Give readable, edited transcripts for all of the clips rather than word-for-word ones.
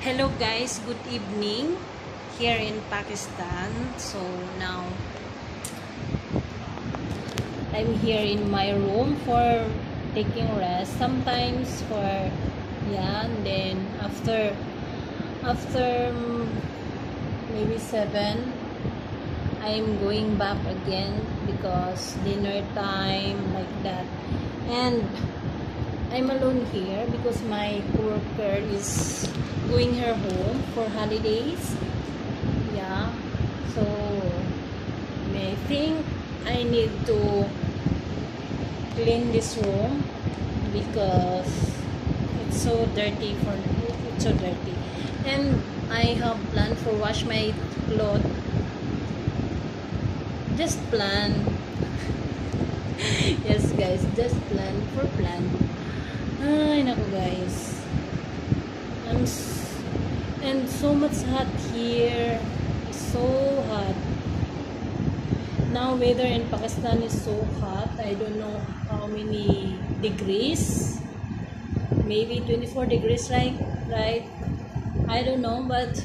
Hello guys, good evening here in Pakistan. So now I'm here in my room for taking rest. Sometimes for and then after maybe 7 I'm going back again because dinner time like that. And I'm alone here because my coworker is going her home for holidays. Yeah. So I think I need to clean this room because it's so dirty it's so dirty. And I have planned for wash my clothes. Just plan. Yes guys, just plan. Ay, naku guys. I'm and so much hot here. So hot. Now weather in Pakistan is so hot. I don't know how many degrees. Maybe 24 degrees, right? I don't know, but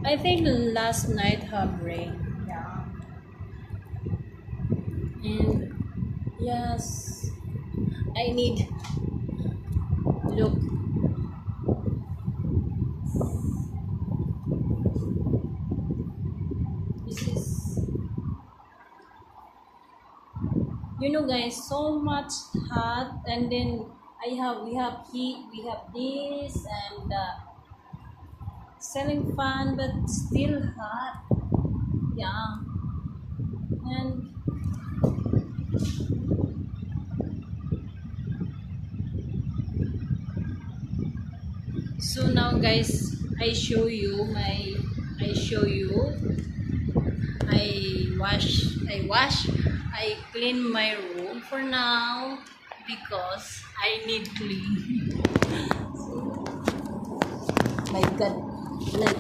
I think last night have rain. Yeah. And yes, I need look. This is, guys, so much hot. And then we have heat, we have this and selling fan, but still hot. Yeah. And so now guys, I show you I clean my room for now because I need clean. My god, like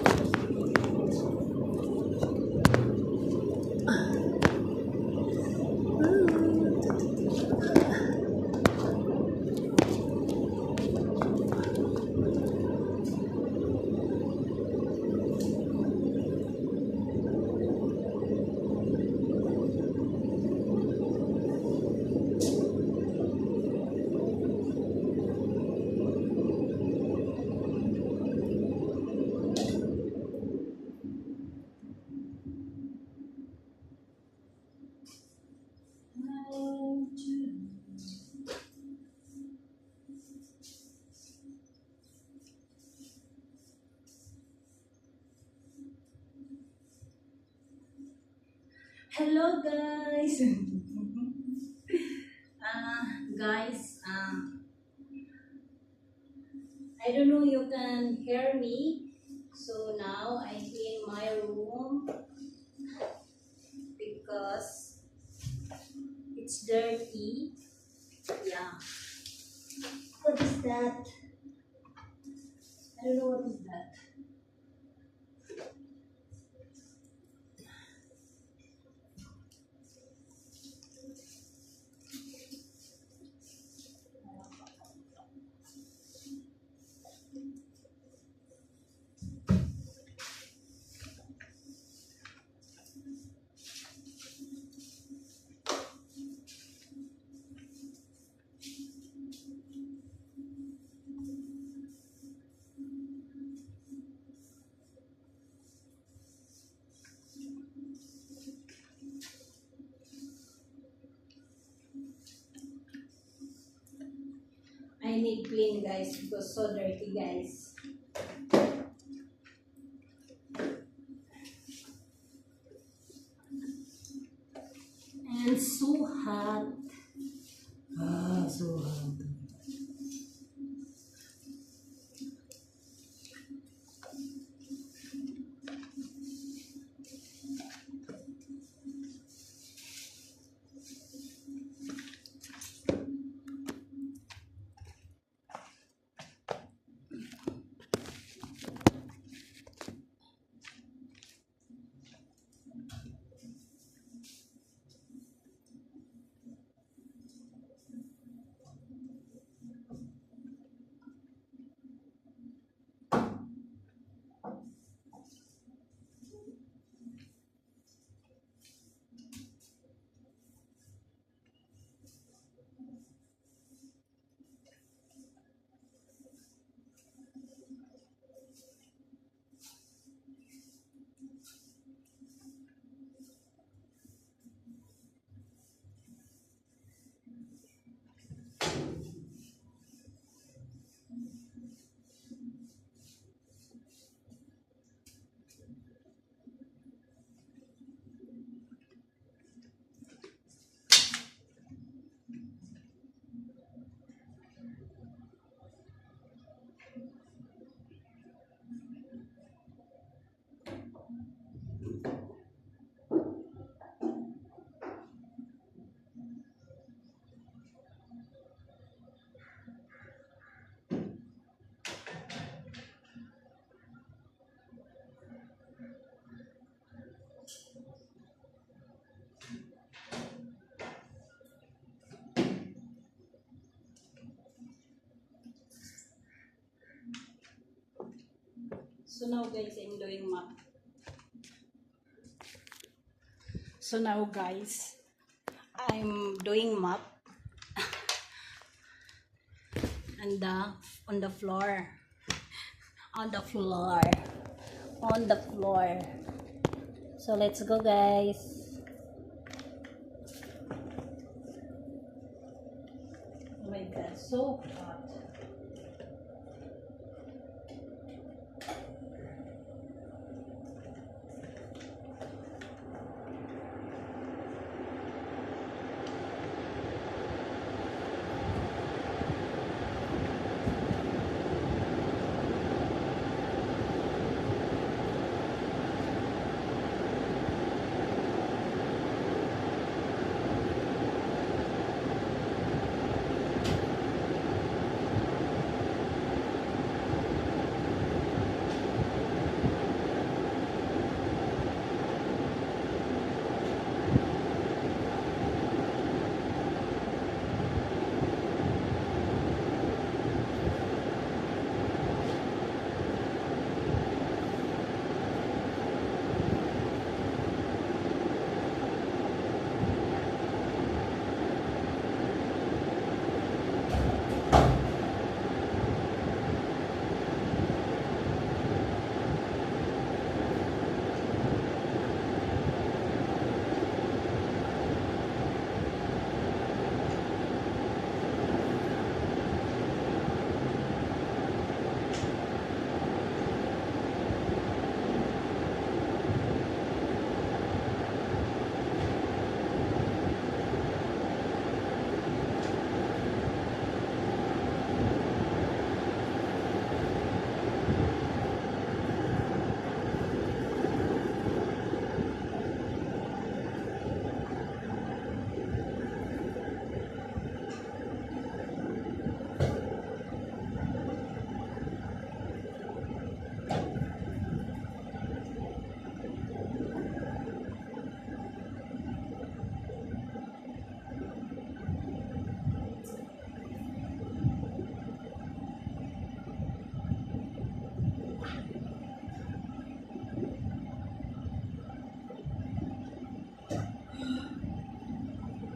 hello guys. Guys, I don't know you can hear me. So now I clean my room because it's dirty. Yeah. What is that? I don't know what is that. I need clean guys because so dirty guys. And so hot. So hot. So now guys, I'm doing map. So now guys, I'm doing map and on the floor. On the floor. On the floor. So let's go guys. Oh my god, so hot.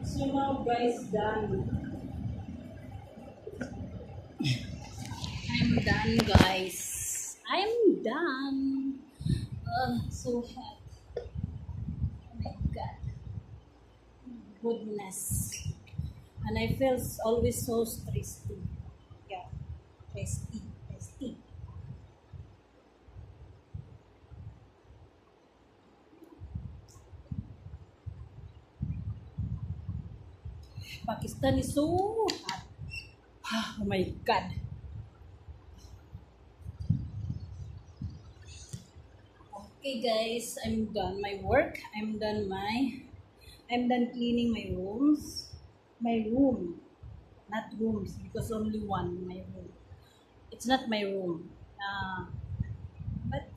So now guys, done. I'm done guys. I'm done. So hot. Oh my god. Goodness. And I feel always so stressed. Yeah. Stressed. Pakistan is so hot. Oh my god. Okay guys, I'm done my work. I'm done cleaning my rooms. My room. Not rooms because only one my room. It's not my room. But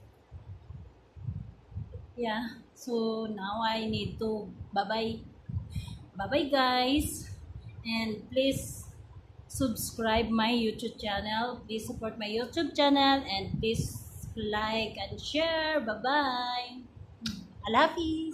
yeah, so now I need to bye-bye. Bye-bye guys. And please subscribe my YouTube channel. Please support my YouTube channel and please like and share. Bye-bye. Allah Hafiz.